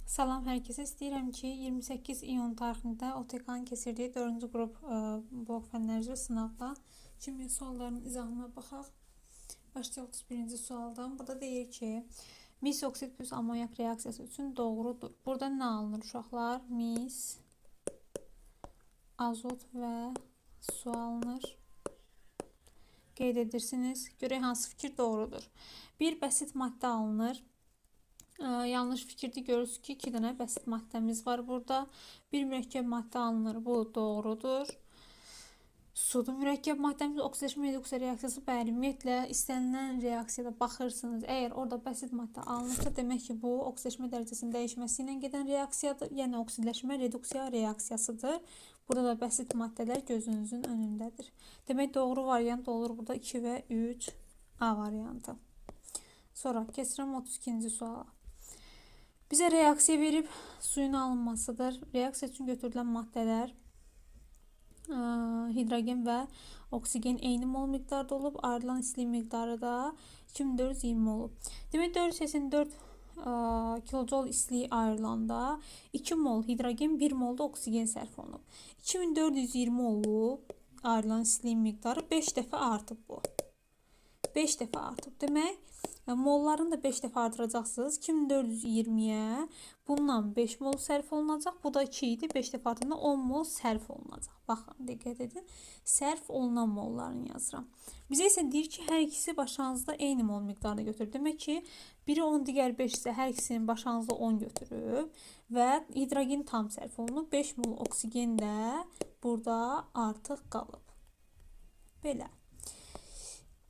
Salam hər kəsə. İstəyirəm ki, 28 iyun tarixində OTK-nın keçirdiyi 4-cü qrup blok fənləri üzrə sınavda kimya suallarının izahına baxaq. Başlayaq 31-ci sualdan. Burada deyir ki, mis oksid plus amonyak reaksiyası üçün doğrudur. Burada nə alınır uşaqlar? Mis, azot və su alınır. Qeyd edirsiniz. Görək hansı fikir doğrudur. Bir bəsit maddə alınır. Yanlış fikirdə görürsünüz ki, 2 dənə bəsit maddəmiz var burada. Bir mürəkkəb maddə alınır. Bu doğrudur. Sudur mürəkkəb maddəmiz. Oksidaşma reduksiya reaksiyası bəli. Ümumiyyətlə istənilən reaksiyada baxırsınız. Əgər orada bəsit maddə alınırsa, demək ki, bu oksidaşma dərəcəsinin dəyişməsi ilə gedən reaksiyadır. Yəni oksidaşma reduksiya reaksiyasıdır. Burada da bəsit maddələr gözünüzün önündədir. Demək doğru variant olur burada 2 və 3 A variantı. Sonra keçirəm 32-ci suala. Bizə reaksiya verib suyun alınmasıdır. Reaksiya üçün götürülən maddələr hidrogen və oksigen eyni mol miqdarda olub. Ayrılan istilik miqdarı da 2420 olub. Demək 484 kilojol istiliyi ayrılanda 2 mol hidrogen, 1 mol da oksigen sərf olunub. 2420 olub. Ayrılan istiliyin miqdarı 5 dəfə artıb bu. 5 dəfə artıb. Demək, mollarını da 5 dəfə artıracaqsınız. 2420-yə bundan 5 mol sərf olunacaq. Bu da 2 idi. 5 dəfə artırında 10 mol sərf olunacaq. Baxın, diqqət edin. Sərf olunan mollarını yazıram. Bizə isə deyir ki, hər ikisi başlanğıcda eyni mol miqdarını götürür. Demək ki, biri 10, digər 5 isə hər ikisinin başlanğıcda 10 götürüb və hidrogen tam sərf olunub. 5 mol oksigen də burada artıq qalıb. Belə.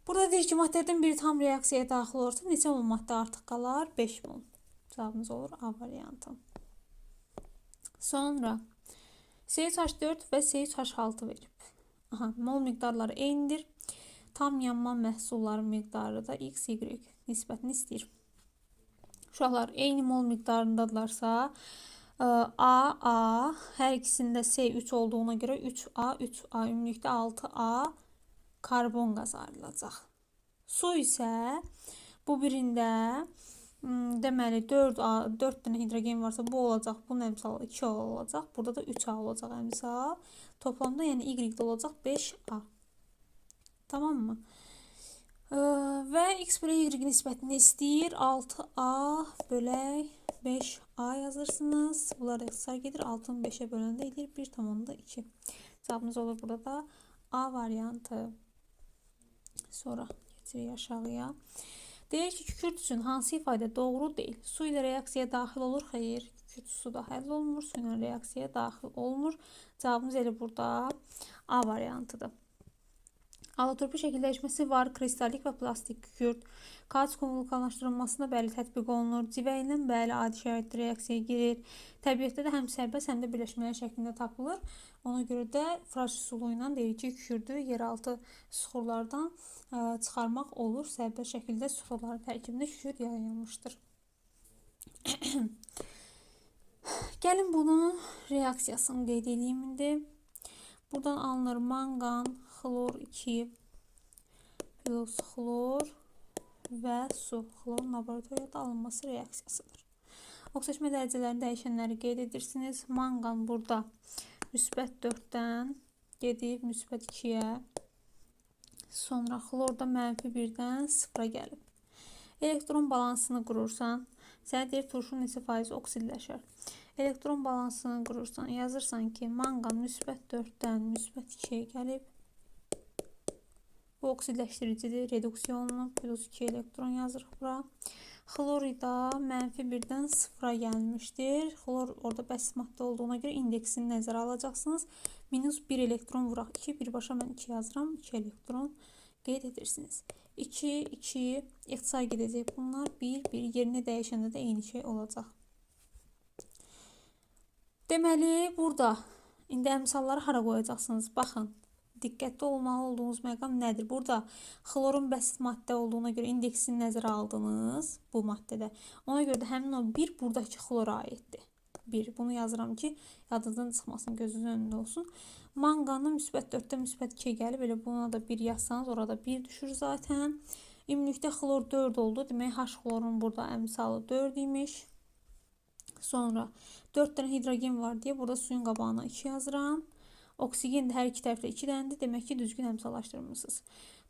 Burada deyir ki, maddələrdən biri tam reaksiyaya daxil olursa, neçə mol maddə artıq qalar? 5 mol. Cavabımız olur A variantı. Sonra C3H4 və C3H6 verib. Mol miqdarları eynidir. Tam yanma məhsulları miqdarı da X, Y nisbətini istəyir. Uşaqlar eyni mol miqdarındadırlarsa, A, hər ikisində C3 olduğuna görə 3A, 3A, ümumilikdə 6A karbon qazı ayrılacaq. Su isə bu birində deməli 4 dənə hidrogen varsa bu olacaq. Bunun əmsalı 2 olacaq. Burada da 3A olacaq əmsal. Toplamda yəni Y-də olacaq 5A. Tamam mı? Və X bölü Y nisbətini istəyir. 6A bölək 5A yazırsınız. Bunlar ixtisar gedir. 6-nı 5-ə böləndə edir 1,2. Cavabımız olur burada da A variantı. Sonra geçirik aşağıya. Deyir ki, kükürt üçün hansı ifadə doğru deyil? Su ilə reaksiyaya daxil olur, xeyr. Kükürt suda həll olunmur, su ilə reaksiyaya daxil olmur. Cavabımız elə burada A variantıdır. Allotropi şəkilləşməsi var, kristallik və plastik kükürt. Kalsium vulkanlaşdırılmasına bəli tətbiq olunur. Civə ilə bəli adi şəraitdə reaksiyaya girir. Təbiətdə də həm sərbəst, həm də birləşmələr şəklində tapılır. Ona görə də fraş üsulu ilə deyir ki, kükürdü yeraltı suxurlardan çıxarmaq olur. Sərbəst şəkildə suxurların tərkibində kükürt yayılmışdır. Gəlin bunun reaksiyasını qeyd edeyim indi. Buradan alınır manqan, xlor 2 plus xlor və su. Xlorun laboratoriyada alınması reaksiyasıdır. Oksidaşma dərəcələrinin dəyişənləri qeyd edirsiniz. Manqan burada müsbət 4-dən gedib müsbət 2-yə. Sonra xlorda mənfi 1-dən 0-a gəlib. Elektron balansını qurursan, sənə deyir turşun neçə faiz oksidləşər. Elektron balansını qurursan, yazırsan ki, manqan müsbət 4-dən müsbət 2-yə gəlib. Bu oksidləşdiricidir, reduksiya olunub, plus 2 elektron yazırıq bura. Xlor da mənfi 1-dən 0-a gəlmişdir. Xlor orada bəsit maddə olduğuna görə indeksini nəzərə alacaqsınız. Minus 1 elektron vuraq 2, birbaşa mən 2 yazıram, 2 elektron qeyd edirsiniz. 2, 2, ixtisar gedəcək bunlar, 1, 1, yerini dəyişəndə də eyni şey olacaq. Deməli, burada indi əmsalları hara qoyacaqsınız? Baxın, diqqətli olmalı olduğunuz məqam nədir? Burada xlorun bəsit maddə olduğuna görə indeksini nəzərə aldınız bu maddədə. Ona görə də həmin o 1 buradakı xlora aiddir. 1, bunu yazıram ki, yadınızdan çıxmasın, gözünüzün önündə olsun. Manqanın müsbət 4-dən müsbət 2-yə gəlib, elə buna da 1 yazsanız, orada 1 düşür zaten. Ümumilikdə xlor 4 oldu. Demək, H xlorun burada əmsalı 4 imiş. Sonra 4 dənə hidrogen var deyə burada suyun qabağına 2 yazıram. Oksigen də hər iki tərəfdə 2 dənədir. Demək ki, düzgün əmsallaşdırmısınız.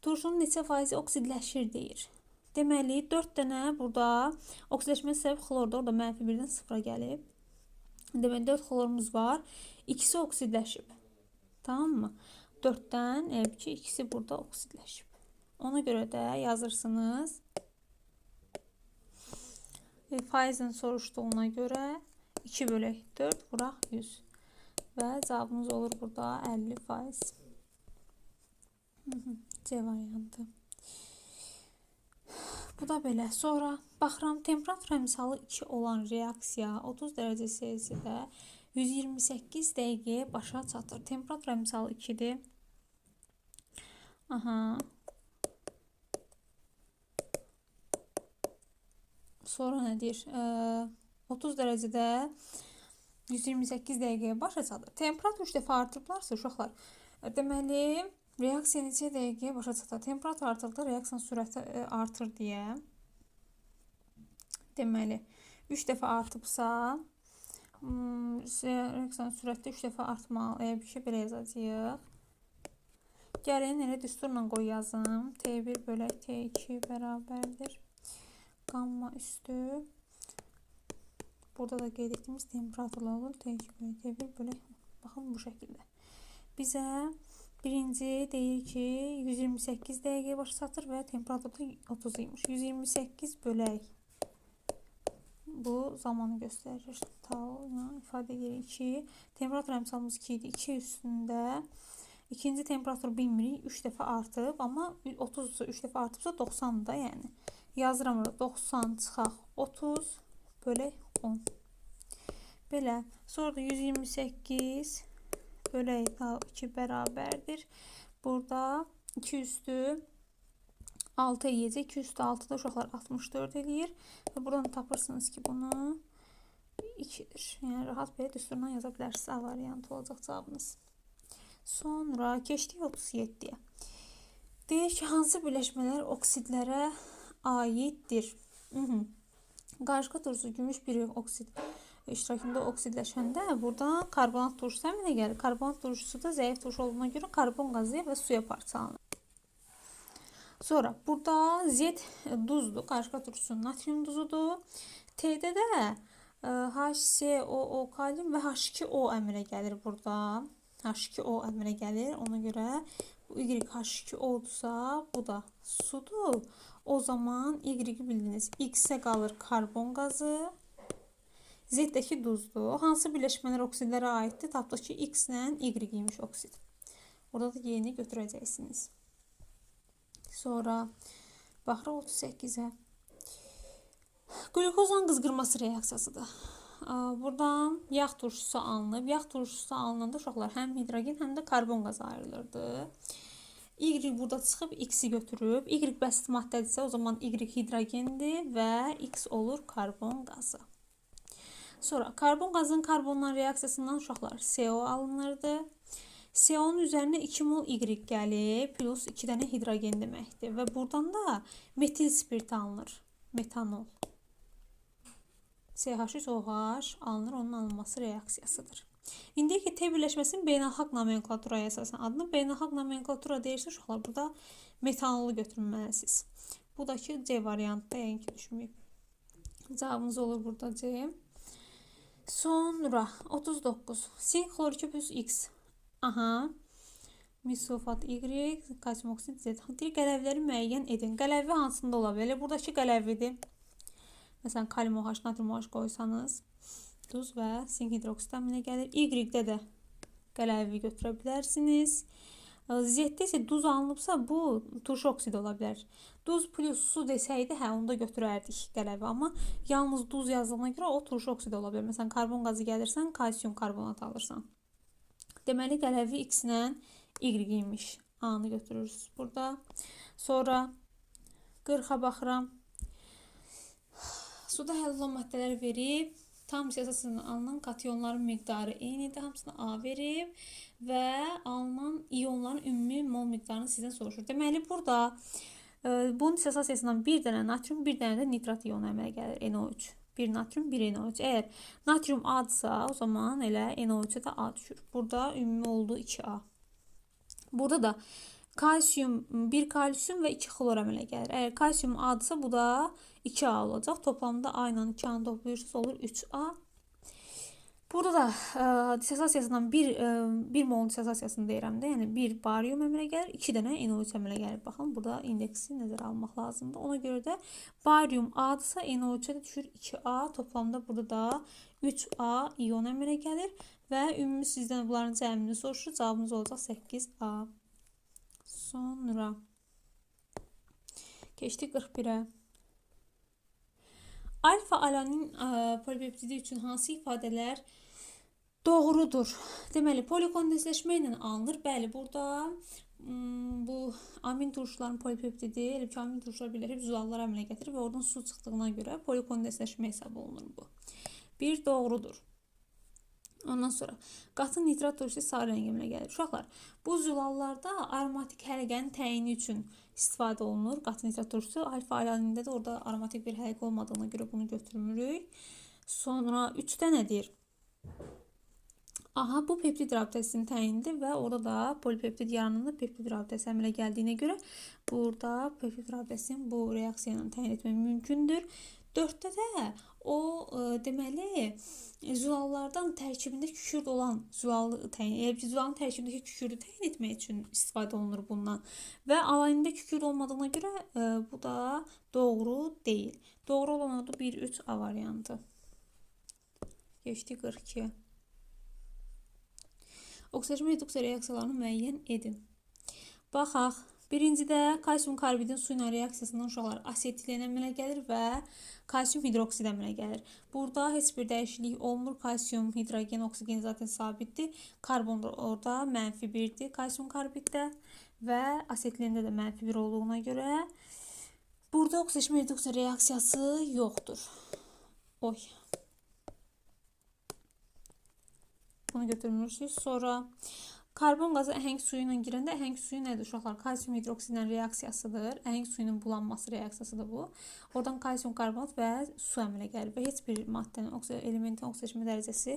Turşunun neçə faizi oksidləşir deyir. Deməli 4 dənə burada oksidləşməsi səbəb xlordur. Orada -1-dən 0-a gəlib. Deməli 4 xlorumuz var. İkisi oksidləşib. Tamam mı? 4-dən ki, ikisi burada oksidləşib. Ona görə də yazırsınız. Faizin soruşduğuna görə 2 bölək 4 vuraq 100. Və cavabımız olur burada 50%. C variantı. Bu da belə. Sonra baxıram, temperatur əmsalı 2 olan reaksiya 30 dərəcə Selsidə 128 dəqiqəyə başa çatır. Temperatur əmsalı 2-dir. Aha. Sonra nə deyir? 30 dərəcədə 128 dəqiqəyə başa çatır. Temperatur 3 dəfə artırıblarsa uşaqlar, deməli reaksiya neçə dəqiqəyə başa çatır? Temperatur artırdıqda reaksiyanın sürəti artır deyə. Deməli 3 dəfə artıbsa reaksiyanın sürəti 3 dəfə artmalı. Bir belə yazacağıq. Gəlin elə düsturla qoy yazım. T1 bölək T2 bərabərdir. Qamma üstü. Burada da qeyd etdiyimiz temperaturlar olur. T2 bölək T1 bölək. Baxın bu şəkildə. Bizə birinci deyir ki 128 dəqiqəyə başa çatır və temperaturda 30 imiş. 128 bölək. Bu zamanı göstərir. Tal ifadə edirik 2. Temperatur əmsalımız 2 idi. 2 üstündə ikinci temperatur bilmirik. 3 dəfə artıb. Amma 30 3 dəfə artıbsa 90 da yəni. Yazıram orada 90 çıxaq 30 bölək 10. Belə. Sonra da 128 bölək 2 bərabərdir. Burada 2 üstü 6 eləyəcək. 2 üstü 6 da uşaqlar 64 eləyir. Və buradan tapırsınız ki, bunu 2'dir. Yəni rahat belə düsturdan yaza bilərsiniz. A variantı olacaq cavabınız. Sonra keçdik 37-yə. Deyir ki, hansı birləşmələr oksidlərə aiddir? Qarışqa turşusu gümüş bir oksid iştirakında oksidləşəndə burada karbonat turşusu əmələ gəlir. Karbonat turşusu da zəif turşu olduğuna görə karbon qazı və suya parçalanır. Sonra burada Z duzdur. Qarışqa turşusu natrium duzudur. T'də də HCOO kalium və H2O əmələ gəlir burada. H2O əmələ gəlir. Ona görə bu YH2O-dursa bu da sudur. O zaman Y-i bildiniz. X-ə qalır karbon qazı. Z-dəki duzdur. Hansı birləşmələr oksidlərə aiddir? Tapdıq ki, X ilə Y imiş oksid. Orada da Y-ni götürəcəksiniz. Sonra baxırıq 38-ə. Glukozan qızqırması reaksiyasıdır. Buradan yağ turşusu alınıb. Yağ turşusu alınanda uşaqlar həm hidrogen, həm də karbon qazı ayrılırdı. Y burada çıxıb X-i götürüb. Y bəsit maddədirsə, o zaman Y hidrogendir və X olur karbon qazı. Sonra karbon qazının karbonla reaksiyasından uşaqlar CO alınırdı. CO-nun üzərinə 2 mol Y gəlib, plus 2 dənə hidrogen deməkdir. Və buradan da metil spirit alınır. Metanol. CH3OH alınır, onun alınması reaksiyasıdır. İndi ki, T birləşməsinin beynəlxalq nomenklaturaya əsasən adını beynəlxalq nomenklatura deyirsə, uşaqlar burada metanolu götürməlisiniz. Bu da ki, C variantda yəni ki, düşməyib. Cavabımız olur burada C. Sonra 39. Sink xlor2 plus X. Aha. Misulfat Y, kalsium oksid Z. Deyir, qələvləri müəyyən edin. Qələvi hansında ola bilər? Buradakı qələvidir. Məsələn, kalium OH, natrium OH qoysanız, duz və sink hidroksid əmələ gəlir. Y-də də qələvi götürə bilərsiniz. Z-də isə duz alınıbsa, bu turşu oksidi ola bilər. Duz plus su desəydi, hə, onu da götürərdik qələvi. Amma yalnız duz yazdığına görə o turşu oksidi ola bilər. Məsələn, karbon qazı gəlirsən, kalsium karbonat alırsan. Deməli, qələvi X ilə Y imiş. A-nı götürürsünüz burada. Sonra 40-a baxıram. Suda həll olan maddələr verib, tam əsasında alınan kationların miqdarı eynidir, hamısına A verib və alınan iyonların ümumi mol miqdarını sizdən soruşur. Deməli, burada bunun əsasından bir dənə natrium, bir dənə də nitrat iyonu əmələ gəlir, NO3. 1 natrium, 1 NaOH. Eğer natrium A'dırsa, o zaman elə NaOH da A düşür. Burada ümumi oldu 2A. Burada da kalsiyum, 1 kalsiyum ve 2 xlor əmələ gəlir. Eğer kalsiyum A'dırsa, bu da 2A olacaq. Toplamda A ilə 2A'nı toplayırsınız, olur 3A. Burada da dissosiasiyasından 1 molun dissosiyasını deyirəm də, yəni 1 barium əmələ gəlir, 2 dənə NaOH əmələ gəlir. Baxın, burada indeksi nəzərə almaq lazımdır. Ona görə də barium A'dırsa, NaOH da düşür 2A. Toplamda burada da 3A iyon əmələ gəlir və ümumi sizdən bunların cəmini soruşur. Cavabımız olacaq 8A. Sonra keçdik 41-ə. Alfa alanin polipeptidi üçün hansı ifadələr doğrudur? Deməli, polikondensləşmə ilə alınır. Bəli, burada bu amin turşuların polipeptidi, elə ki, amin turşular birləşib zülallar əmələ gətirir və oradan su çıxdığına görə polikondensləşmə hesab olunur bu. Bir doğrudur. Ondan sonra qatı nitrat turşusu sarı rəng əmələ gəlir. Uşaqlar, bu zülallarda aromatik həlqənin təyini üçün istifadə olunur. Qatı nitrat turşusu alfa alanində də orada aromatik bir həlqə olmadığına görə bunu götürmürük. Sonra 3-də nədir? Aha, bu peptid rabitəsinin təyinidir və orada da polipeptid yaranında peptid rabitəsi əmələ gəldiyinə görə burada peptid rabitəsinin bu reaksiya ilə təyin etmək mümkündür. 4-də də o deməli zülallardan tərkibində kükürt olan zülallı təyin, zülalın tərkibindəki kükürdü təyin etmək üçün istifadə olunur bundan. Və alanində kükürt olmadığına görə bu da doğru deyil. Doğru olan odur 1-3A variantı. Geçdik 42. Oksidaşma reduksiya reaksiyalarını müəyyən edin. Baxaq. Birincidə kalsium karbidin su ilə reaksiyasından uşaqlar asetilen əmələ gəlir və kalsium hidroksid əmələ gəlir. Burada heç bir dəyişiklik olmur. Kalsium, hidrogen, oksigen zaten sabitdir. Karbon da orada -1'dir kalsium karbiddə və asetilində də -1 olduğuna görə burada oksidaşma reduksiya reaksiyası yoxdur. Oy. Bunu götürmürsünüz. Sonra karbon qazı əhəng suyu ilə girəndə, əhəng suyu nədir uşaqlar? Kalsium hidroksidlə reaksiyasıdır. Əhəng suyunun bulanması reaksiyasıdır bu. Oradan kalsium karbonat və su əmələ gəlir və heç bir maddənin, elementin oksidaşma dərəcəsi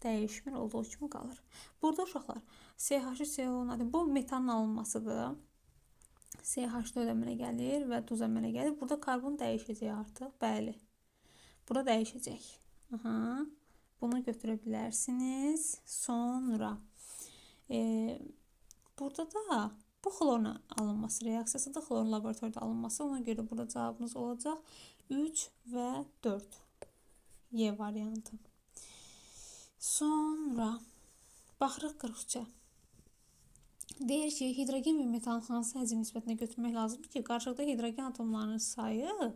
dəyişmir, olduğu kimi qalır. Burada uşaqlar CH3CO bu metanın alınmasıdır. CH4 əmələ gəlir və duz əmələ gəlir. Burada karbon dəyişəcək artıq. Bəli. Burada dəyişəcək. Aha. Bunu götürə bilərsiniz. Sonra burada da bu xlorla alınması reaksiyasıdır. Xlorun laboratoriyada alınması. Ona görə burada cavabımız olacaq 3 və 4. Y variantı. Sonra baxırıq 43-ə. Deyir ki, hidrogen və metan hansı həcm nisbətində götürmək lazımdır ki, qarşılıqda hidrogen atomlarının sayı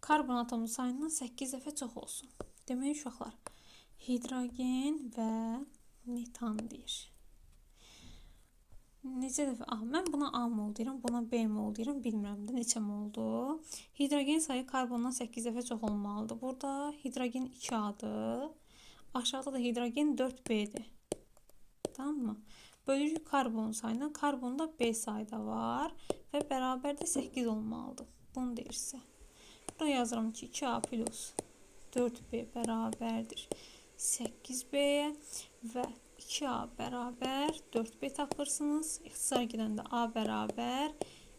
karbon atomu sayından 8 dəfə çox olsun. Demək uşaqlar, hidrogen və metan deyir. Necə dəfə? Mən buna A mol deyirəm, buna B mol deyirəm, bilmirəm də neçə moldur. Hidrogen sayı karbondan 8 dəfə çox olmalıdır. Burada hidrogen 2A'dır. Aşağıda da hidrogen 4B'dir. Tamam mı? Bölürük karbon sayına. Karbonda B sayda var və bərabər də 8 olmalıdır. Bunu deyirsə. Burada yazıram ki 2A plus 4B bərabərdir 8B'yə və 2A bərabər 4B tapırsınız. İxtisar gedəndə A bərabər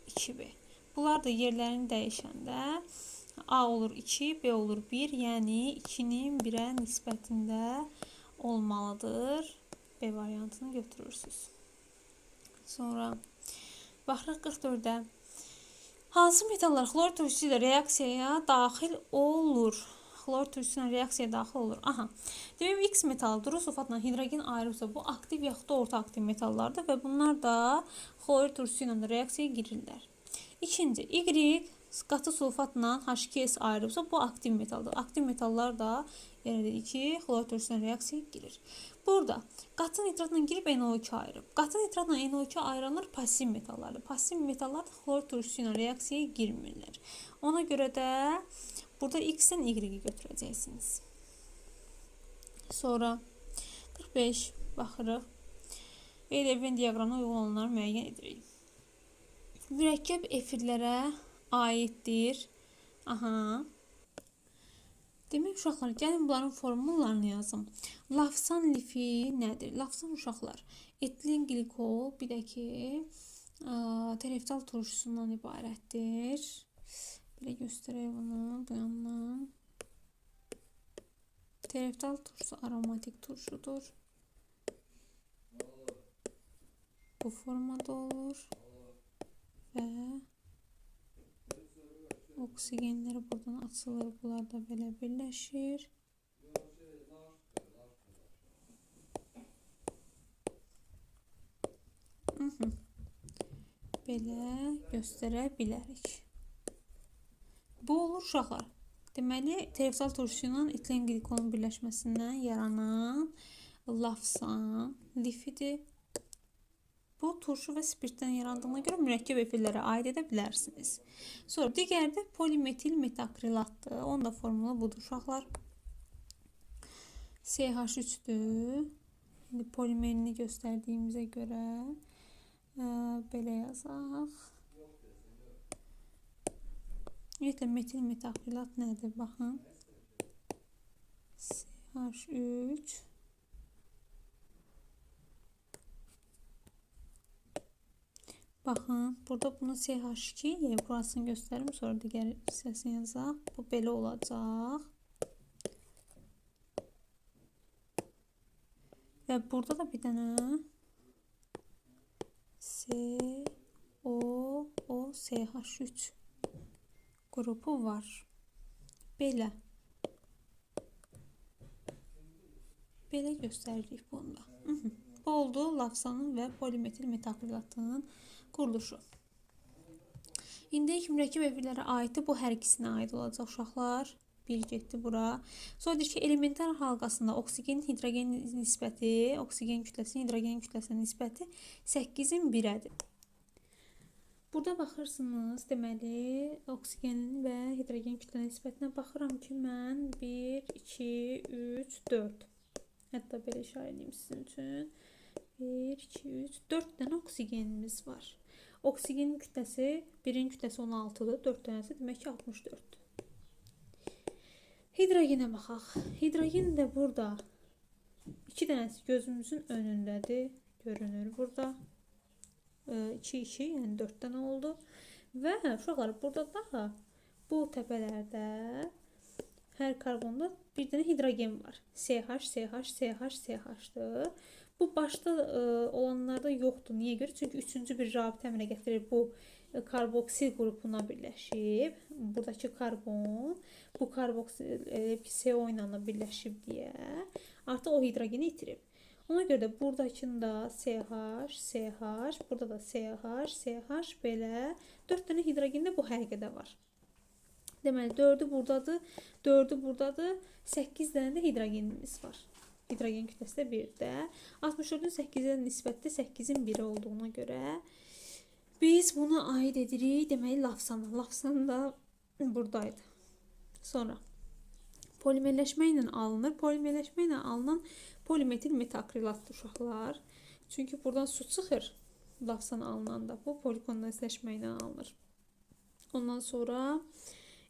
2B. Bunlar da yerlərini dəyişəndə A olur 2, B olur 1. Yəni 2'nin 1'ə nisbətində olmalıdır. B variantını götürürsünüz. Sonra baxırıq 44'ə. Hansı metallar xlor turşusu ilə reaksiyaya daxil olur? Xlor turşusu ilə reaksiyaya daxil olur. Aha. Demək, X metalı duru sulfatla hidrogen ayrılırsa bu aktiv yaxud da orta aktiv metallardır və bunlar da xlor turşusu ilə reaksiyaya girirlər. İkinci, Y qatı sulfatla H2S ayrılırsa bu aktiv metaldır. Aktiv metallar da yəni dedik ki, xlor turşusu ilə reaksiyaya girir. Burada qatı nitratla girib NO2 ayırıb. Qatı nitratla NO2 ayıranlar pasiv metallardır. Pasiv metallar xlor turşusu ilə reaksiyaya girmirlər. Ona görə də burada X-dən Y-i götürəcəksiniz. Sonra 45 baxırıq. Venn diaqramına uyğun olanları müəyyən edirik. Mürəkkəb efirlərə aiddir. Aha. Demək uşaqlar, gəlin bunların formullarını yazım. Lafsan lifi nədir? Lafsan uşaqlar, etilin glikol, bir də ki, tereftal turşusundan ibarətdir. Belə göstərək bunu bu yandan. Tereftal turşusu aromatik turşudur. Bu formada olur. Və oksigenləri buradan açılır. Bunlar da belə birləşir. Belə göstərə bilərik. Bu olur uşaqlar. Deməli, tereftal turşusu ilə etilen glikolun birləşməsindən yaranan lafsan lifidir. Bu turşu və spirtdən yarandığına görə mürəkkəb efirlərə aid edə bilərsiniz. Sonra digəri də polimetil metakrilatdır. Onun da formulu budur uşaqlar. CH3-dür. İndi polimerini göstərdiyimizə görə belə yazaq. Ümumiyyətlə metil metakrilat nədir? Baxın. CH3 Baxın, burada bunu CH2 burasını göstərim, sonra digər hissəsini yazaq. Bu belə olacaq. Və burada da bir dənə COOCH3 qrupu var. Belə. Belə göstəririk bunda. Bu oldu lafsanın və polimetil metakrilatın quruluşu. İndi ilk mürəkkəb efirlərə aiddir. Bu hər ikisinə aid olacaq uşaqlar. Bir getdi bura. Sonra deyir ki, elementar halqasında oksigenin hidrogen nisbəti, oksigen kütləsinin hidrogen kütləsinə nisbəti 8-in 1-ədir. Burada baxırsınız, deməli, oksigenin və hidrogen kütlə nisbətinə baxıram ki, mən 1, 2, 3, 4. Hətta belə işarə edeyim sizin üçün. 1, 2, 3, 4 dənə oksigenimiz var. Oksigenin kütləsi, birin kütləsi 16-dır, 4 dənəsi demək ki 64-dür. Hidrogenə baxaq. Hidrogen də burada 2 dənəsi gözümüzün önündədir, görünür burada. 2, 2, yəni 4 dənə oldu. Və uşaqlar, burada da bu təpələrdə hər karbonda bir dənə hidrogen var. CH, CH, CH, CH-dır. Bu başda olanlarda yoxdur. Niyə görə? Çünki üçüncü bir rabitə əmələ gətirir. Bu karboksil qrupuna birləşib. Buradakı karbon, bu karboksil CO ilə birləşib deyə artıq o hidrogeni itirib. Ona görə də buradakında CH, CH, burada da CH, CH belə 4 dənə hidrogen də bu həlqədə var. Deməli 4'ü buradadır, 4'ü buradadır, 8 dənə də hidrogenimiz var. Hidrogen kütləsi də 1-də. 64'ün 8'ə nisbətdə 8'in 1 olduğuna görə biz buna aid edirik. Deməli lafsana. Lafsan da buradaydı. Sonra polimerləşmə ilə alınır. Polimerləşmə ilə alınan polimetil metakrilatdır uşaqlar. Çünki buradan su çıxır. Lafsan alınanda bu polikondensləşmə ilə alınır. Ondan sonra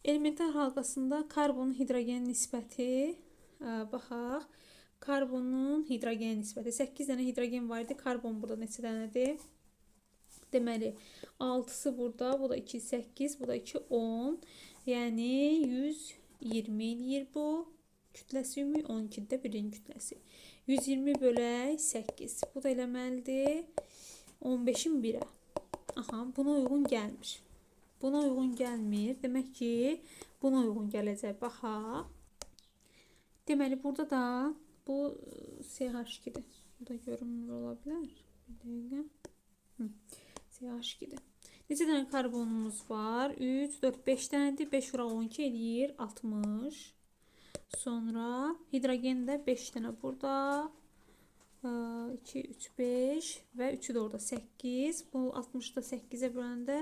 elementar halqasında karbonun hidrogen nisbəti baxaq. Karbonun hidrogen nisbəti 8 dənə hidrogen var idi. Karbon burada neçə dənədir? Deməli 6'sı burada, bu da 2, 8, bu da 2, 10. Yəni 120 eləyir bu. Kütləsi 12'də birin kütləsi. 120 bölək 8. Bu da eləməlidir 15'in 1'ə. Aha, buna uyğun gəlmir. Buna uyğun gəlmir. Demək ki, buna uyğun gələcək. Baxaq. Deməli burada da bu CH2'dir. Bu da görünür ola bilər. Bir dəqiqə. CH2'dir. Neçə dənə karbonumuz var? 3, 4, 5 dənədir. 5 vuraq 12 eləyir. 60. Sonra hidrogen də 5 dənə burada. 2, 3, 5 və 3'ü də orada 8. Bu 60'da 8'ə böləndə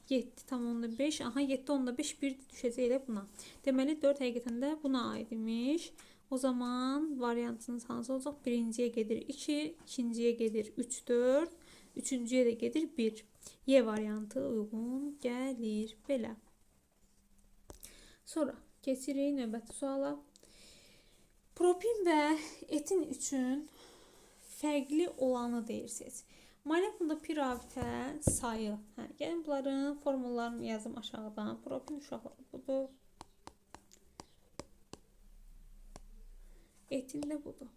7,5. Aha, 7,5 bir düşəcək elə buna. Deməli 4 həqiqətən də buna aid imiş. O zaman variantınız hansı olacaq? Birinciyə gedir 2, ikinciyə gedir 3, 4, üçüncüyə də gedir 1. Y variantı uyğun gəlir. Belə. Sonra Keçirik növbəti suala. Propin və etin üçün fərqli olanı deyirsiniz. Molekulda pirabitə sayı. Gəlin bunların formullarını yazım aşağıdan. Propin uşaqlar budur. Etin də budur.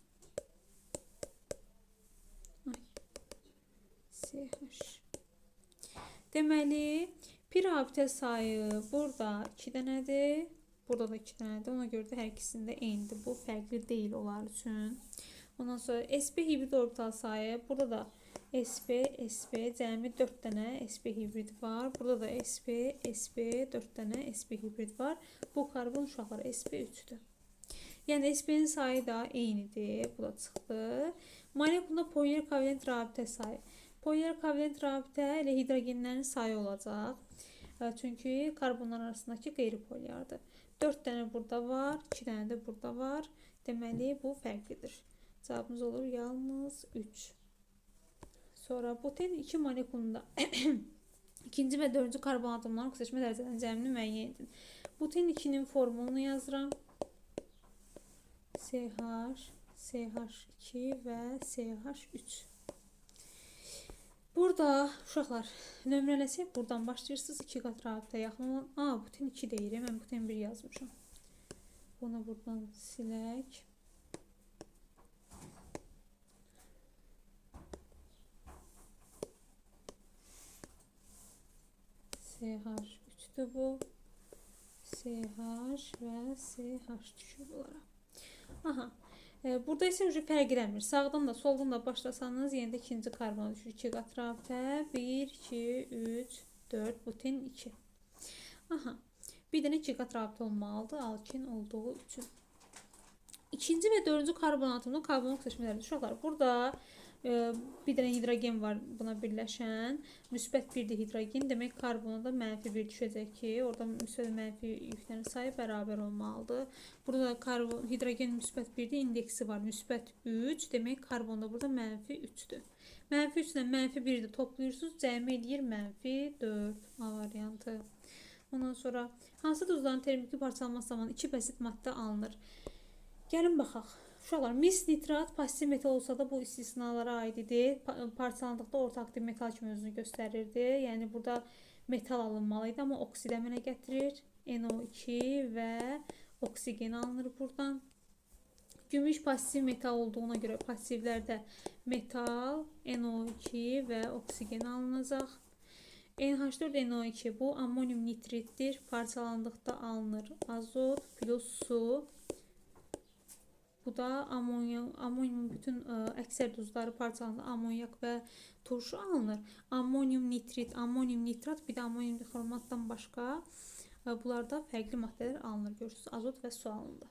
CH. Deməli, pirabitə sayı burada 2 dənədir. Burada da 2 dənədir. Ona görə də hər ikisində eynidir. Bu fərqli deyil onlar üçün. Ondan sonra sp hibrid orbital sayı. Burada da sp cəmi 4 dənə sp hibrid var. Burada da sp 4 dənə sp hibrid var. Bu karbon uşaqlar sp3'dür. Yəni sp-nin sayı da eynidir. Bu da çıxdı. Molekulda polimer kovalent rabitə sayı. Polimer kovalent rabitə ilə hidrogenlərin sayı olacaq. Çünki karbonlar arasındakı qeyri-polyardır. 4 dənə burada var, 2 dənə də burada var. Deməli, bu fərqlidir. Cavabımız olur yalnız 3. Sonra buten 2 molekulunda ikinci və 4-cü karbon atomlarının oksidaşma dərəcələrinin cəmini müəyyən edin. Buten 2-nin formulunu yazıram. CH, CH2 və CH3. Burada uşaqlar nömrələsək buradan başlayırsınız. 2 qat rabitə yaxın olan. Buten 2 deyirəm. Mən buten 1 yazmışam. Bunu buradan silək. CH3'dür bu. CH və CH düşür bunlara. Burada isə fərq eləmir. Sağdan da, soldan da başlasanız, yenə də ikinci karbona düşür. 2 qat rabitə. 1, 2, 3, 4, buten 2. Bir dənə 2 qat rabitə olmalıdır. Alkin olduğu üçün. İkinci və 4-cü karbon atomunda karbon oksidaşmaları. Uşaqlar, burada bir dənə hidrogen var buna birləşən. Müsbət 1 hidrogen. Demək karbona da mənfi 1 düşəcək ki, orada müsbət mənfi yüklərin sayı bərabər olmalıdır. Burada da hidrogen müsbət 1 indeksi var. Müsbət 3. Demək karbonda burada mənfi 3'dür. Mənfi 3 ilə mənfi 1'i də toplayırsınız. Cəmi eləyir mənfi 4. A variantı. Ondan sonra hansı duzların termiki parçalanması zamanı 2 bəsit maddə alınır? Gəlin baxaq. Uşaqlar, mis nitrat pozitiv metal olsa da bu istisnalara aid idi. Parçalandıqda orta aktiv metal kimi özünü göstərirdi. Yəni burada metal alınmalıydı, amma oksidə əmələ gətirir. NO2 və oksigen alınır buradan. Gümüş pozitiv metal olduğuna görə pozitivlərdə metal, NO2 və oksigen alınacaq. NH4NO2 bu ammonium nitritdir. Parçalandıqda alınır azot plus su. Bu da ammonium bütün əksər duzları parçalandı. Amonyak və turşu alınır. Ammonium nitrit, ammonium nitrat, bir də ammonium dixromatdan başqa bunlarda fərqli maddələr alınır. Görürsünüz, azot və su alındı.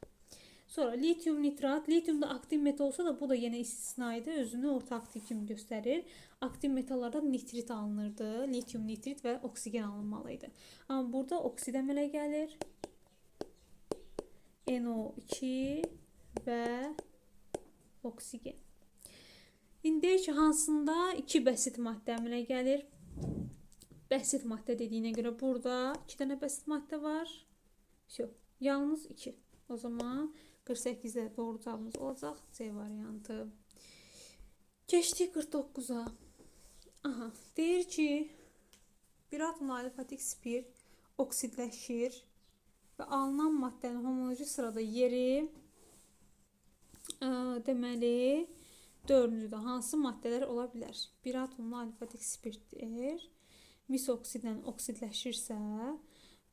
Sonra litium nitrat, litiumda aktiv metal olsa da bu da yenə istisnaydı. Özünü orta aktiv kimi göstərir. Aktiv metallarda nitrit alınırdı. Litium nitrit və oksigen alınmalıydı. Amma burada oksidə əmələ gəlir. NO2 və oksigen. İndi deyək ki, hansında 2 bəsit maddə əmələ gəlir? Bəsit maddə dediyinə görə burada 2 dənə bəsit maddə var. Yalnız 2. O zaman 48'də doğru cavabımız olacaq. C variantı. Keçdik 49'a. Deyir ki, bir atomlu alifatik spirt oksidləşir və alınan maddənin homoloji sırada yeri deməli 4-cüdə hansı maddələr ola bilər? Bir atomlu alifatik spirtdir. Mis oksidlə oksidləşirsə,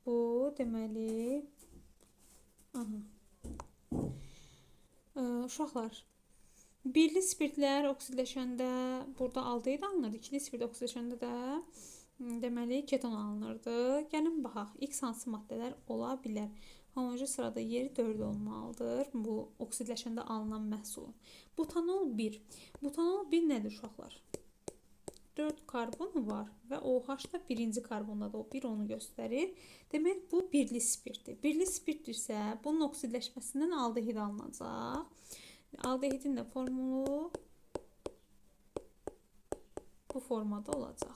bu deməli uşaqlar, birli spirtlər oksidləşəndə burada aldehid alınırdı. İkili spirt oksidləşəndə də deməli keton alınırdı. Gəlin baxaq, X hansı maddələr ola bilər? Homoloji sırada yeri 4 olmalıdır. Bu oksidləşəndə alınan məhsulun. Butanol 1. Butanol 1 nədir uşaqlar? 4 karbonu var və OH da birinci karbonda da o 1 onu göstərir. Demək bu birli spirtdir. Birli spirtdirsə bunun oksidləşməsindən aldehid alınacaq. Aldehidin də formulu bu formada olacaq.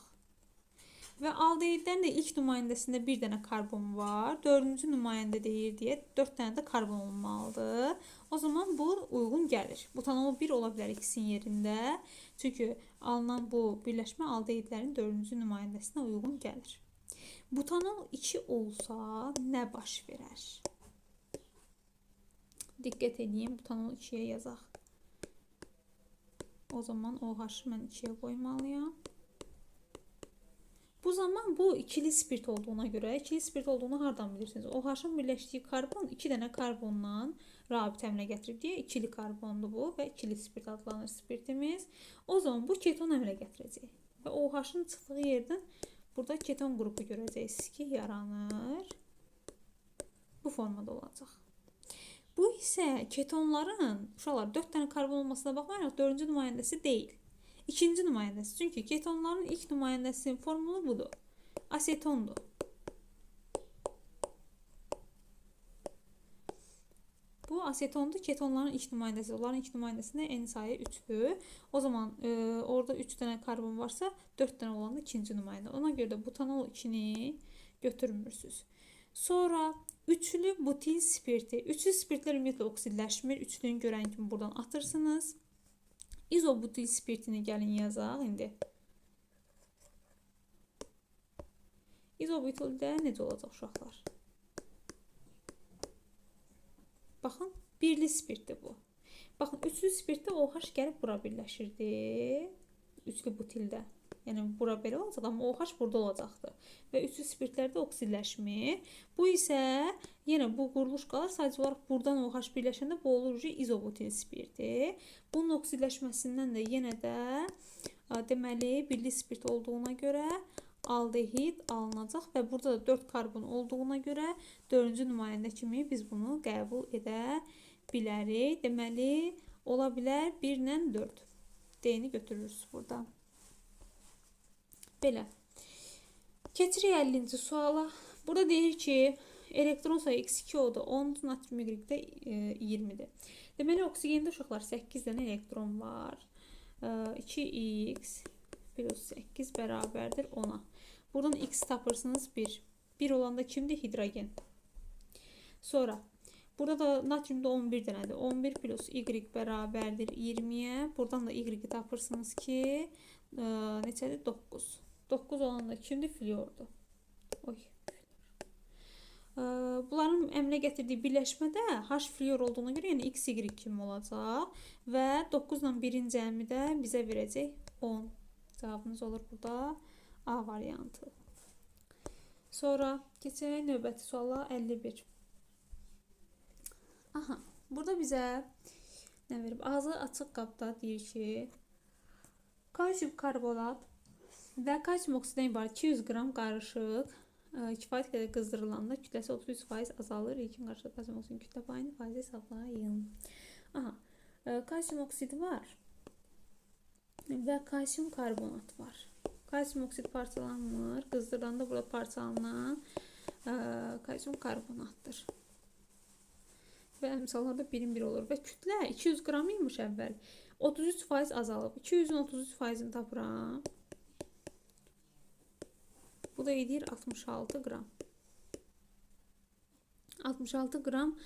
Və aldehidlərin də ilk nümayəndəsində bir dənə karbon var. Dördüncü nümayəndə deyir deyə 4 dənə də karbon olmalıdır. O zaman bu uyğun gəlir. Butanol 1 ola bilər ikisinin yerində. Çünki alınan bu birləşmə aldehidlərin dördüncü nümayəndəsinə uyğun gəlir. Butanol 2 olsa nə baş verər? Diqqət edin, butanol 2-yə yazaq. O zaman OH-ı mən 2-yə qoymalıyam. Bu zaman bu ikili spirt olduğuna göre, ikili spirt olduğunu hardan bilirsiniz? OH-ın birleştiği karbon 2 dənə karbondan rabitə əmələ gətirib deyə ikili karbondur bu və ikili spirt adlanır spirtimiz. O zaman bu keton əmələ gətirəcək. Və OH-ın çıxdığı yerdən burada keton qrupu görəcəksiniz ki, yaranır. Bu formada olacaq. Bu isə ketonların, uşaqlar 4 dənə karbon olmasına baxmayaraq 4-cü nümayəndəsi deyil. İkinci nümayəndəsi. Çünki ketonların ilk nümayəndəsinin formulu budur. Asetondur. Bu asetondur. Ketonların ilk nümayəndəsi. Onların ilk nümayəndəsində eni sayı 3'dür. O zaman orada 3 dənə karbon varsa 4 dənə olan da ikinci nümayəndə. Ona görə də butanol 2'ni götürmürsünüz. Sonra üçlü butil spirti. Üçlü spirtler ümumiyyətlə oksidləşmir. Üçlüyünü görən kimi buradan atırsınız. İzobutil spirtini gəlin yazaq indi. İzobutildə necə olacaq uşaqlar? Baxın, birli spirtdir bu. Baxın, üçlü spirtdə OH gəlib bura birləşirdi. Üçlü butildə. Yəni bura belə olacaq, amma OH burada olacaqdır. Və üçlü spirtlərdə oksidləşmir. Bu isə yenə bu quruluş qalır. Sadəcə olaraq buradan OH birləşəndə bu olur izobutil spirti. Bunun oksidləşməsindən də yenə də deməli birli spirt olduğuna görə aldehid alınacaq və burada da 4 karbon olduğuna görə 4-cü nümayəndə kimi biz bunu qəbul edə bilərik. Deməli ola bilər 1 ilə 4. D-ni götürürüz burada. Belə. Keçirik 50-ci suala. Burada deyir ki, elektron sayı x2O-da 10, natrium Y-də 20'dir. Deməli, oksigende uşaqlar 8 dənə elektron var. 2x plus 8 bərabərdir 10'a. Buradan x tapırsınız 1. 1 olanda kimdir? Hidrogen. Sonra, burada da natriumda 11 dənədir. 11 plus y bərabərdir 20'ye. Buradan da y tapırsınız ki, neçədir? 9. 9 olanda kimdir? Fluordur. Oy. Bunların əmələ gətirdiyi birləşmədə H fluor olduğuna görə, yəni x, y kimi olacaq və 9 ilə 1-in cəmi də bizə verəcək 10. Cavabımız olur burada A variantı. Sonra keçək növbəti suala 51. Aha, burada bizə nə verib? Ağzı açıq qabda deyir ki, kalsium karbonat və kalsium oksidindən ibarət 200 qram qarışıq kifayət qədər qızdırılanda kütləsi 33% azalır. İlkin qarşıda kalsium oksidin kütlə payını faizi hesablayın. Aha, kalsium oksidi var və kalsium karbonat var. Kalsium oksid parçalanmır. Qızdırılanda burada parçalanan kalsium karbonatdır. Və əmsallarda 1'in 1 olur və kütlə 200 qram imiş əvvəl. 33% azalıb. 200'ün 33%'ini tapıram. Bu da edir 66 qram. 66 qram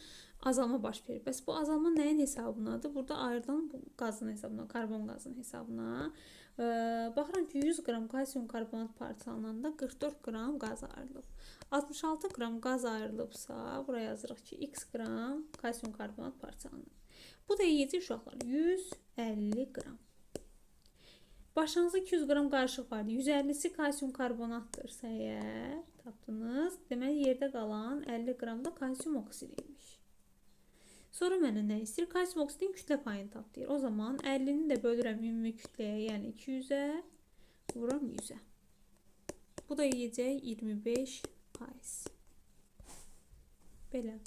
azalma baş verir. Bəs bu azalma nəyin hesabınadır? Burada ayrılan bu qazın hesabına, karbon qazının hesabına. Baxıram ki 100 qram kalsium karbonat parçalananda 44 qram qaz ayrılıb. 66 qram qaz ayrılıbsa buraya yazırıq ki x qram kalsium karbonat parçalanır. Bu da yiyəcək uşaqlar 150 qram. Başınızda 200 qram qarışıq vardı. 150'si kalsium karbonatdırsa əgər tapdınız, deməli yerdə qalan 50 qram da kalsium oksidiymiş. Sonra mənə nə istəyir? Kalsium oksidin kütlə payını tap deyir. O zaman 50'ni də bölürəm ümumi kütləyə, yəni 200'ə, vuram 100'ə. Bu da yiyəcək 25%. Belə.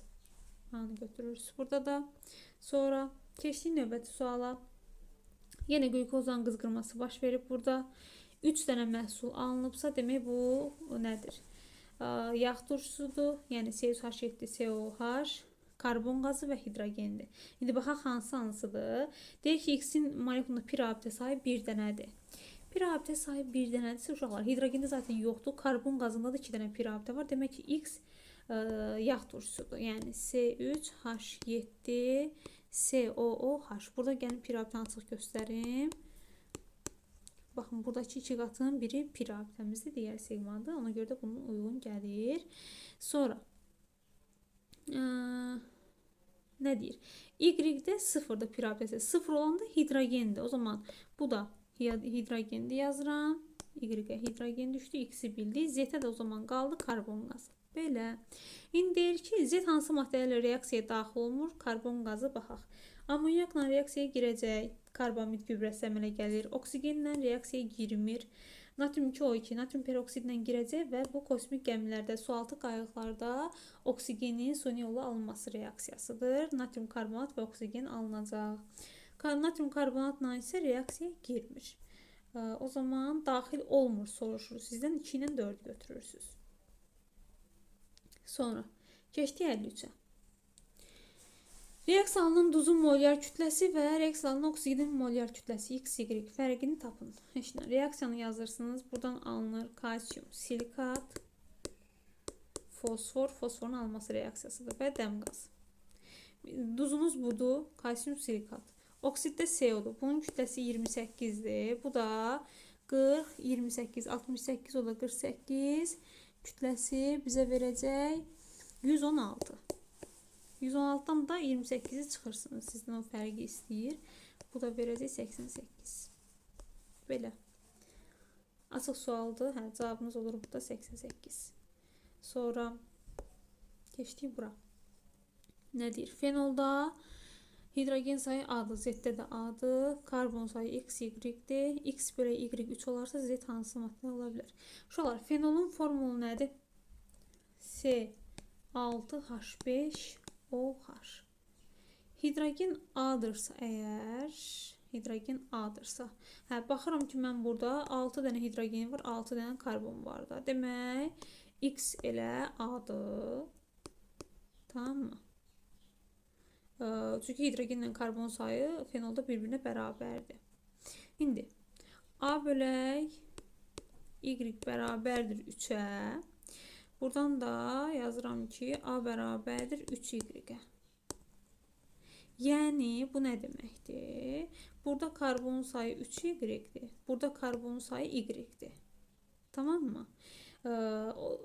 Anı götürürüz burada da. Sonra keçdik növbəti suala. Yenə qlükozdan qızqırması baş verib burada. 3 dənə məhsul alınıbsa, demək bu nədir? Yağ turşusudur, yəni C3H7COH, karbon qazı və hidrogendir. İndi baxaq hansı hansıdır? Deyir ki, X-in molekulunda pi rabitə sayı 1 dənədir. Pirabitə sayı 1 dənədirsə uşaqlar, hidrogende zaten yoxdur. Karbon qazında da 2 dənə pirabitə var. Demək ki, X yağ turşusudur. Yəni C3H7 COOH. Burada gəlin pirabitəni açıq göstərim. Baxın, buradakı 2 qatın biri pirabitəmizdir, digər segmandır. Ona görə də bunun uyğun gəlir. Sonra nə deyir? Y-də 0-da pirabitəsi. 0 olanda hidrogendir. O zaman bu da hidrogendi yazıram. Y-ə hidrogen düşdü. X-i bildik. Z-ə də o zaman qaldı karbon qazı. Belə. İndi deyir ki, Z hansı maddələrlə reaksiyaya daxil olmur? Karbon qazı baxaq. Amonyakla reaksiyaya girəcək. Karbamid gübrəsi əmələ gəlir. Oksigenlə reaksiyaya girmir. Natrium 2O2, natrium peroksidlə girəcək və bu kosmik gəmilərdə, sualtı qayıqlarda oksigenin suni yolla alınması reaksiyasıdır. Natrium karbonat və oksigen alınacaq. Natrium karbonatla isə reaksiyaya girmir. O zaman daxil olmur soruşur. Sizdən 2 ilə 4 götürürsünüz. Sonra keçdik 53-ə. Reaksiyanın duzun molyar kütləsi və reaksiyanın oksigenin molyar kütləsi XY fərqini tapın. Reaksiyanı yazırsınız. Buradan alınır kalsium silikat, fosfor, fosforun alınması reaksiyasıdır və dəm qazı. Duzunuz budur, kalsium silikat. Oksiddə CO-dur. Bunun kütləsi 28-dir. Bu da 40, 28, 68, o da 48. Kütləsi bizə verəcək 116. 116'dan da 28'i çıxırsınız. Sizdən o fərqi istəyir. Bu da verəcək 88. Belə. Açıq sualdır. Hə, cavabınız olur bu da 88. Sonra keçdik bura. Nə deyir? Fenolda hidrogen sayı A'dır. Z'də də A'dır. Karbon sayı X, Y'dir. X bölü Y 3 olarsa Z hansı maddə ola bilər? Uşaqlar, fenolun formulu nədir? C6H5 OH. Hidrogen A'dırsa əgər, hidrogen A'dırsa, baxıram ki, mən burada 6 dənə hidrogen var, 6 dənə karbon var da. Demək, X elə A'dır. Tamam mı? Çünki hidrogenlə karbon sayı fenolda bir-birinə bərabərdir. İndi A bölək Y bərabərdir 3'ə. Buradan da yazıram ki, A bərabərdir 3Y. Yəni, bu nə deməkdir? Burada karbon sayı 3Y-dir. Burada karbon sayı Y-dir. Tamam mı?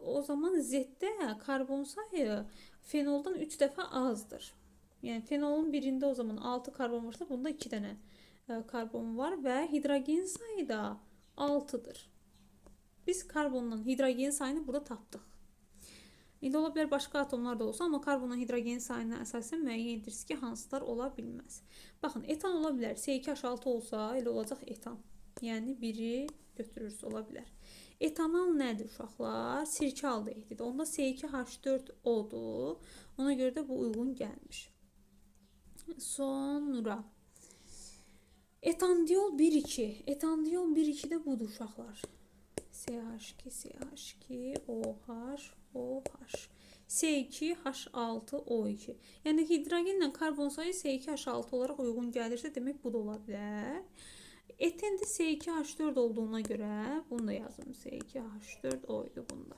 O zaman Z'də karbon sayı fenoldan 3 dəfə azdır. Yəni, fenolun birində o zaman 6 karbon varsa, bunda 2 dənə karbon var və hidrogen sayı da 6'dır. Biz karbondan hidrogen sayını burada tapdıq. İndi ola bilər başqa atomlar da olsa, amma karbonla hidrogen sayına əsasən müəyyən edirsiniz ki, hansılar ola bilməz. Baxın, etan ola bilər. C2H6 olsa, elə olacaq etan. Yəni, biri götürürsünüz, ola bilər. Etanol nədir uşaqlar? Sirkə aldehiddir. Onda C2H4O-dur. Ona görə də bu uyğun gəlmiş. Sonra etandiol 1,2. Etandiol 1,2 də budur uşaqlar. CH2, CH2, OH, OH. C2H6O2. Yəni hidrogenlə karbon sayı C2H6 olaraq uyğun gəlirsə, demək bu da ola bilər. Eten də C2H4 olduğuna görə bunu da yazım. C2H4O idi bunda.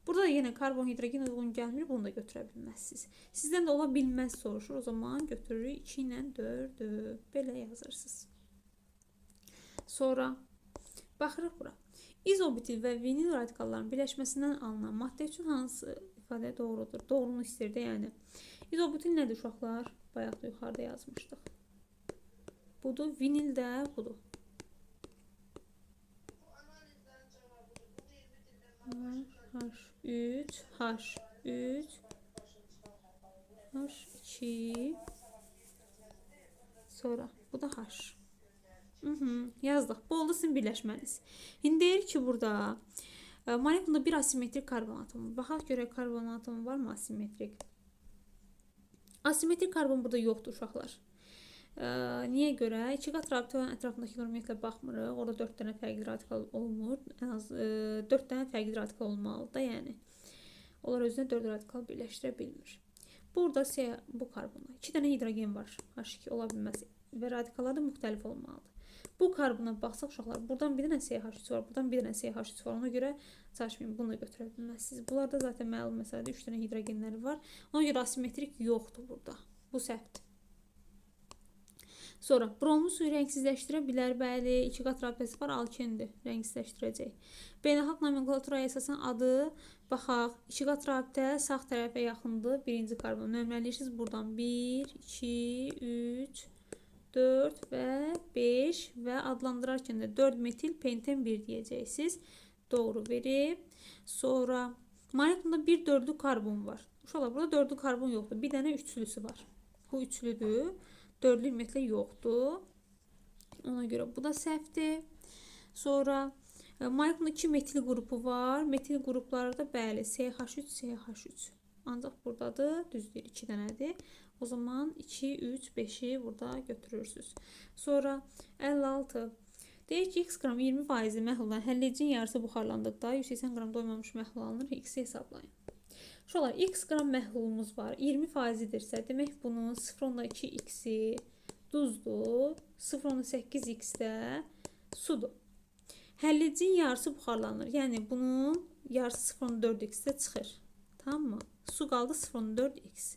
Burada da yenə karbon hidrogen uyğun gəlmir, bunu da götürə bilməzsiniz. Sizdən də ola bilməz soruşur. O zaman götürürük 2 ilə 4'ü. Belə yazırsınız. Sonra baxırıq bura. İzobutil və vinil radikalların birləşməsindən alınan maddə üçün hansı ifadə doğrudur? Doğrunu istirdi, yəni. İzobutil nədir uşaqlar? Bayaq da yuxarıda yazmışdıq. Budur, vinil də budur. H3, H3, H2, sonra bu da H. Yazdıq. Bu oldu sizin birləşməniz. İndi deyir ki, burada molekulda bir asimetrik karbon atomu. Baxaq görək karbon atomu var mı asimetrik? Asimetrik karbon burada yoxdur uşaqlar. Niyə görə? 2 qat rabitənin ətrafındakı ümumiyyətlə baxmırıq. Orada 4 dənə fərqli radikal olmur. Ən az 4 dənə fərqli radikal olmalıdır da, yəni. Onlar özünə 4 radikal birləşdirə bilmir. Burada bu karbonda 2 dənə hidrogen var. H2 ola bilməz. və radikalları da müxtəlif olmalıdır. Bu karbona baxsaq uşaqlar, buradan bir dənə CH3 var, buradan bir dənə CH3 var. Ona görə çalışmayın, bunu da götürə bilməzsiniz. Bunlarda zaten məlum məsələdə 3 dənə hidrogenləri var. Ona görə asimetrik yoxdur burada. Bu səhvdir. Sonra bronlu suyu rəngsizləşdirə bilər. Bəli, 2 qat rabitəsi var, alkendir. Rəngsizləşdirəcək. Beynəlxalq nomenklaturaya əsasən adı, baxaq, 2 qat rabitə sağ tərəfə yaxındır. Birinci karbon nömrələyirsiniz. Buradan 1, 2, 3, 4 və 5 və adlandırarkən də 4 metil penten 1 deyəcəksiniz. Doğru verib. Sonra molekulunda bir dördlü karbon var. Uşaqlar, burada dördlü karbon yoxdur. Bir dənə üçlüsü var. Bu üçlüdür. Dördlü ümumiyyətlə yoxdur. Ona görə bu da səhvdir. Sonra molekulunda 2 metil qrupu var. Metil qrupları da bəli CH3, CH3. Ancaq buradadır. Düzdür, 2 dənədir. O zaman 2, 3, 5'i burada götürürsünüz. Sonra 56. Deyək ki, x qram 20% məhluldan həllecinin yarısı buxarlandıqda 180 qram doymamış məhlul alınır. X-i hesablayın. Şolar, x qram məhlulumuz var. 20%dirsə, demək bunun 0,2x-i duzdur. 0,8x-də sudur. Həllecinin yarısı buxarlanır. Yəni bunun yarısı 0,4x-də çıxır. Tamam mı? Su qaldı 0,4x.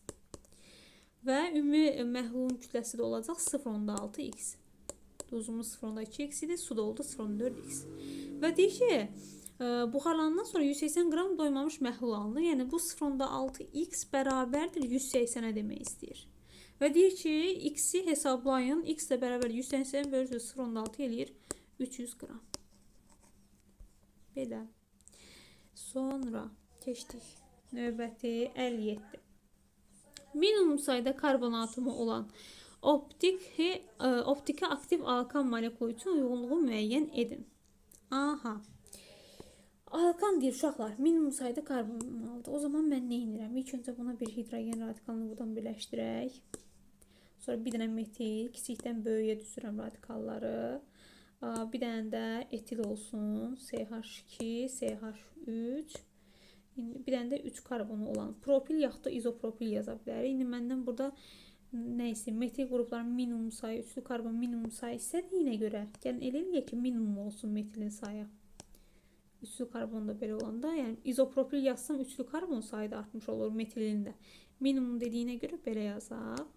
Və ümumi məhlulun kütləsi də olacaq 0,6x. Duzumuz 0,2x idi, su da oldu 0,4x. Və deyək ki, buxarlanandan sonra 180 qram doymamış məhlul alınır. Yəni bu 0,6x bərabərdir 180-ə demək istəyir. Və deyək ki, x-i hesablayın. X ilə bərabər 180 bölürsünüz 0,6 eləyir 300 qram. Belə. Sonra keçdik. Növbəti 57. Minimum sayda karbon atomu olan optiki aktiv alkan molekulu üçün uyğunluğu müəyyən edin. Aha. Alkan deyir uşaqlar, minimum sayda karbon aldı. O zaman mən nə edirəm? İlk öncə buna bir hidrogen radikalını buradan birləşdirək. Sonra bir dənə metil, kiçikdən böyüyə düzürəm radikalları. Bir dənə də etil olsun. CH2, CH3. Bir dənə də 3 karbonu olan propil yaxud da izopropil yaza bilərik. İndi məndən burada nəysə metil qrupların minimum sayı, üçlü karbon minimum sayı istədiyinə görə gəlin elə eləyək ki, minimum olsun metilin sayı. Üçlü karbon da belə olanda, yəni izopropil yazsam üçlü karbon sayı da artmış olur metilin də. Minimum dediyinə görə belə yazaq.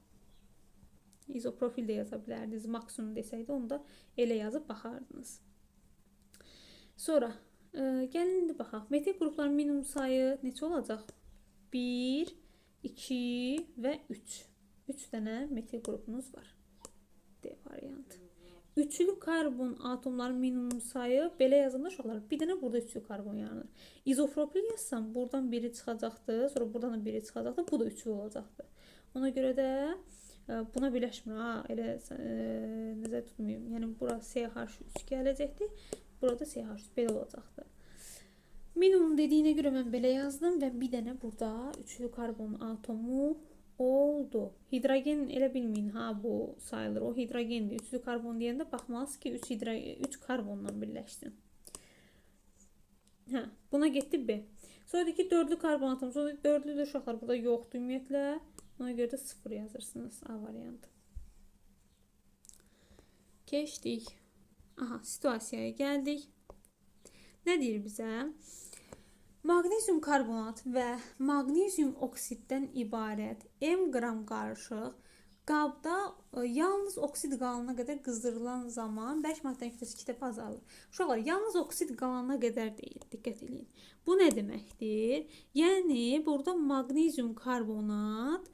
İzoprofil də yaza bilərdiniz. Maksimum desəydi onu da elə yazıb baxardınız. Sonra gəlin indi baxaq. Metil qrupların minimum sayı neçə olacaq? 1, 2 və 3. 3 dənə metil qrupunuz var. D variantı. Üçlü karbon atomların minimum sayı belə yazanda uşaqlar bir dənə burada üçlü karbon yaranır. İzopropil yazsam buradan biri çıxacaqdı, sonra buradan da biri çıxacaqdı, bu da üçlü olacaqdı. Ona görə də buna birləşmir. Elə nəzər tutmayım. Yəni bura CH3 gələcəkdi. Burada CH3 belə olacaqdı. Minimum dediyinə görə mən belə yazdım və bir dənə burada üçlü karbon atomu oldu. Hidrogen elə bilməyin, bu sayılır. O hidrogendir. Üçlü karbon deyəndə baxmalısınız ki, 3 karbonla birləşsin. Buna getdi B. Sonradakı dördlü karbon atomu. Sonradakı dördlü uşaqlar burada yoxdur ümumiyyətlə. Ona görə də 0 yazırsınız. A variantı. Keçdik. Aha, situasiyaya gəldik. Nə deyir bizə? Magnezyum karbonat və magnezyum oksiddən ibarət M qram qarışıq qabda yalnız oksid qalana qədər qızdırılan zaman 5 maddənin kütləsi 2 dəfə azalır. Uşaqlar, yalnız oksid qalana qədər deyil. Diqqət edin. Bu nə deməkdir? Yəni burada magnezyum karbonat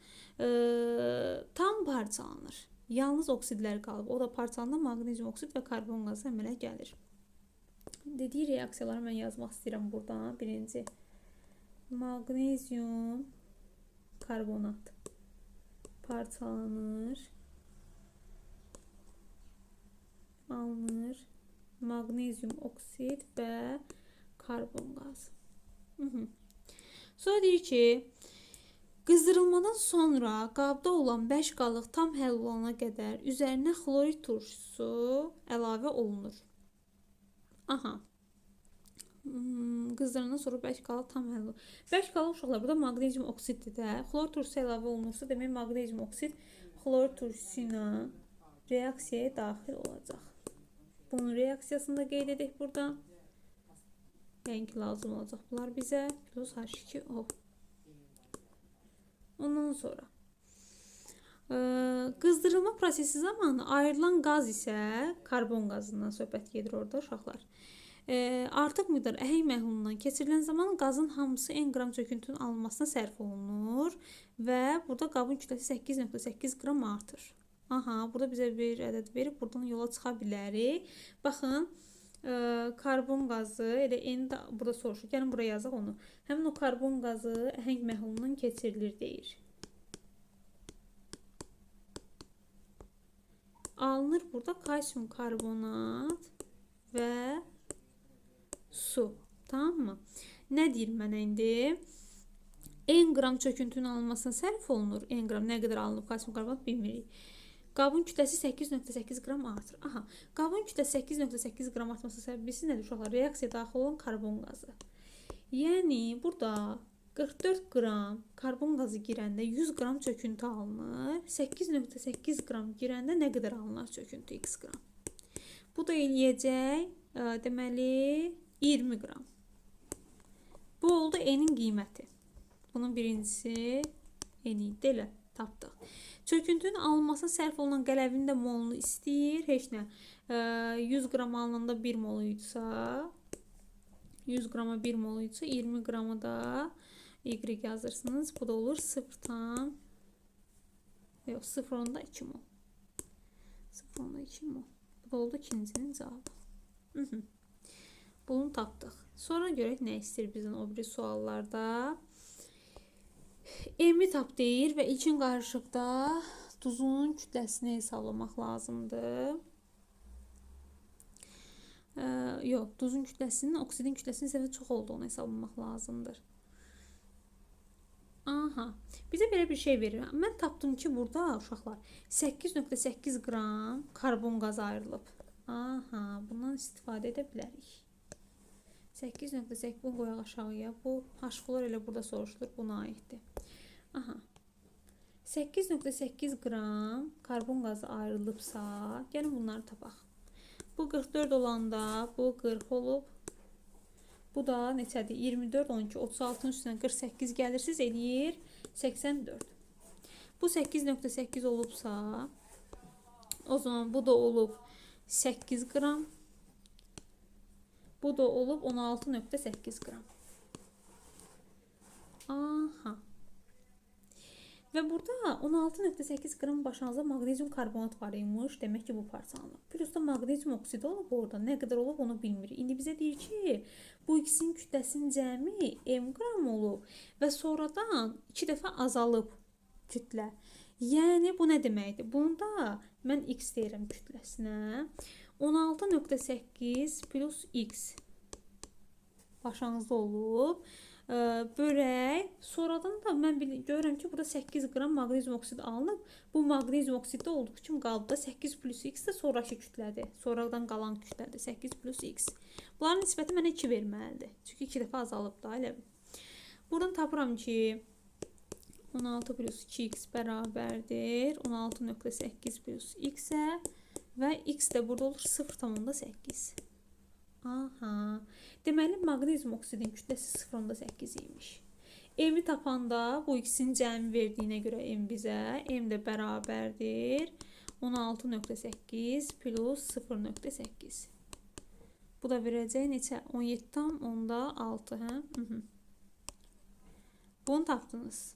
tam parçalanır. Yalnız oksidlər qalıb. O da parçalananda magnezyum oksid və karbon qazı əmələ gəlir. Dediyi reaksiyaları mən yazmaq istəyirəm buradan. Birinci, magnezyum karbonat parçalanır, alınır, magnezyum oksid və karbon qazı. Sonra deyir ki, qızdırılmadan sonra qabda olan 5 qalıq tam həll olana qədər üzərinə xlorid turşusu əlavə olunur. Aha. Qızdırılandan sonra 5 qalıq tam həll olunur. 5 qalıq uşaqlar burada magnezyum oksiddir də. Xlorid turşusu əlavə olunursa demək magnezyum oksid xlorid turşusu ilə reaksiyaya daxil olacaq. Bunun reaksiyasını da qeyd edək burada. Yəni ki, lazım olacaq bunlar bizə. Plus H2O. Ondan sonra qızdırılma prosesi zamanı ayrılan qaz isə karbon qazından söhbət gedir orada uşaqlar. Artıq miqdar əhəng məhlulundan keçirilən zaman qazın hamısı n qram çöküntünün alınmasına sərf olunur və burada qabın kütləsi 8,8 qram artır. Aha, burada bizə bir ədəd verib, buradan yola çıxa bilərik. Baxın, karbon qazı, elə n də burada soruşur. Gəlin buraya yazaq onu. Həmin o karbon qazı əhəng məhlulundan keçirilir deyir. Alınır burada kalsiyum karbonat və su. Tamam mı? Nə deyir mənə indi? N qram çöküntünün alınmasına sərf olunur. N qram nə qədər alınıb kalsiyum karbonat bilmirik. Qabın kütləsi 8,8 qram artır. Aha, qabın kütləsi 8,8 qram artması səbəbisi nədir uşaqlar? Reaksiya daxil olan karbon qazı. Yəni burada 44 qram karbon qazı girəndə 100 qram çöküntü alınır. 8,8 qram girəndə nə qədər alınır çöküntü? X qram. Bu da eləyəcək, deməli, 20 qram. Bu oldu N'in qiyməti. Bunun birincisi N idi, elə tapdıq. Çöküntünün alınmasına sərf olunan qələvinin də molunu istəyir. Heç nə. 100 qram alınanda 1 mol idsə, 100 qrama 1 mol idsə, 20 qramı da Y yazırsınız. Bu da olur 0,2 mol. 0,2 mol. Bu da oldu ikincinin cavabı. Bunu tapdıq. Sonra görək nə istəyir bizdən o biri suallarda. M-i tap deyir və ilkin qarışıqda duzun kütləsini hesablamaq lazımdır. Yox, duzun kütləsinin, oksidin kütləsinin səviyyədə çox olduğunu hesablamaq lazımdır. Aha, bizə belə bir şey verir. Mən tapdım ki, burada uşaqlar 8,8 qram karbon qazı ayrılıb. Aha, bundan istifadə edə bilərik. 8,8 bunu qoyaq aşağıya. Bu H-flor elə burada soruşulur, buna aiddir. Aha. 8,8 qram karbon qazı ayrılıbsa, gəlin bunları tapaq. Bu 44 olanda bu 40 olub. Bu da neçədir? 24, 12, 36-ın üstündən 48 gəlirsiz, eləyir 84. Bu 8,8 olubsa, o zaman bu da olub 8 qram. Bu da olub 16,8 qram. Aha. Və burada 16,8 qram başlanğıcda maqnezium karbonat var imiş. Demək ki, bu parçalanıb. Plus da maqnezium oksidi olub orada. Nə qədər olub onu bilmirik. İndi bizə deyir ki, bu ikisinin kütləsinin cəmi m qram olub və sonradan 2 dəfə azalıb kütlə. Yəni bu nə deməkdir? Bunda mən x deyirəm kütləsinə. 16,8 plus x başlanğıcda olub. Börək. Sonradan da mən görürəm ki, burada 8 qram maqnezium oksidi alınıb. Bu maqnezium oksidi olduğu kimi qaldı da 8 plus x də sonraki kütlədir. Sonradan qalan kütlədir. 8 plus x. Bunların nisbəti mənə 2 verməlidir. Çünki 2 dəfə azalıb da elə. Buradan tapıram ki 16 plus 2x bərabərdir 16,8 plus x-ə və x də burada olur 0,8. Aha. Deməli, maqnezium oksidin kütləsi 0,8 imiş. M-i tapanda bu ikisinin cəmi verdiyinə görə M bizə, M də bərabərdir 16,8 plus 0,8. Bu da verəcək neçə? 17,6, hə? Bunu tapdınız.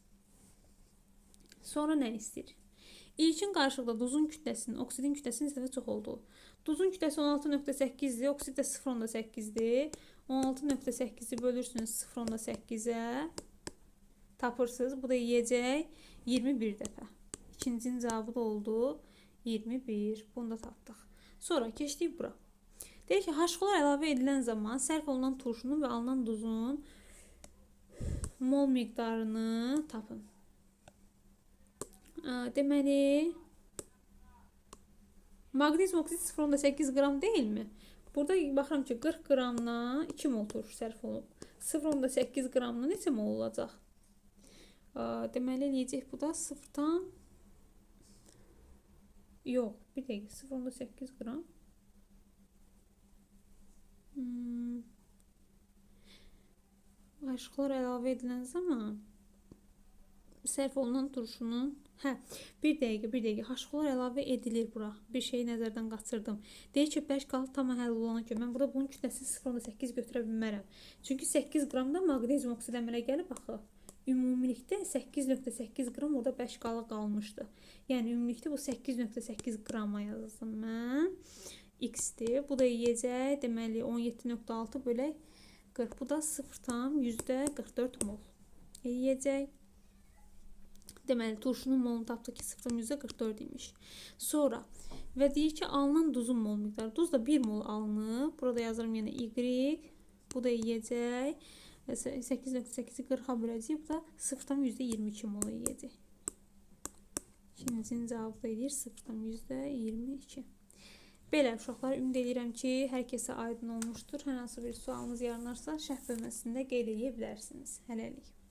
Sonra nə istəyir? İlkin qarışıqda duzun kütləsinin, oksidin kütləsinin nisbətən çox olduğu. Duzun kütləsi 16,8-dir, oksid də 0,8-dir. 16,8-i bölürsünüz 0,8-ə tapırsınız. Bu da yiyəcək 21 dəfə. İkincinin cavabı da oldu 21. Bunu da tapdıq. Sonra keçdik bura. Deyir ki, H-flor əlavə edilən zaman sərf olunan turşunun və alınan duzun mol miqdarını tapın. Deməli, maqnezium oksidi 0,8 qram deyilmi? Burada baxıram ki, 40 qramla 2 mol turşu sərf olub. 0,8 qramla neçə mol olacaq? Deməli, eləyəcək bu da 0,8 Yox, bir dəqiqə 0,8 qram. Aşıqlar əlavə edilən zaman sərf olunan turşunun bir dəqiqə haşqlar əlavə edilir bura. Bir şeyi nəzərdən qaçırdım. Deyir ki, bərk qalıb tam həll olana kimi. Mən burada bunun kütləsi 0,8 götürə bilmərəm. Çünki 8 qramda maqnezium oksid əmələ gəlib axı. Ümumilikdə 8,8 qram orada bərk qalı qalmışdı. Yəni ümumilikdə bu 8,8 qrama yazdım mən. X-dir. Bu da yeyəcək. Deməli 17,6 bölək 40. Bu da 0,44 mol. Yeyəcək. Deməli, turşunun molunu tapdıq ki, 0,44 imiş. Sonra və deyir ki, alınan duzun mol miqdarı. Duz da 1 mol alınıb. Burada yazırım yenə Y. Bu da yeyəcək. 8,8-i 40-a böləcək. Bu da 0,22 mol yeyəcək. İkincinin cavabı da edir 0,22. Belə uşaqlar, ümid edirəm ki, hər kəsə aydın olmuşdur. Hər hansı bir sualınız yaranarsa, şərh bölməsində qeyd edə bilərsiniz. Hələlik.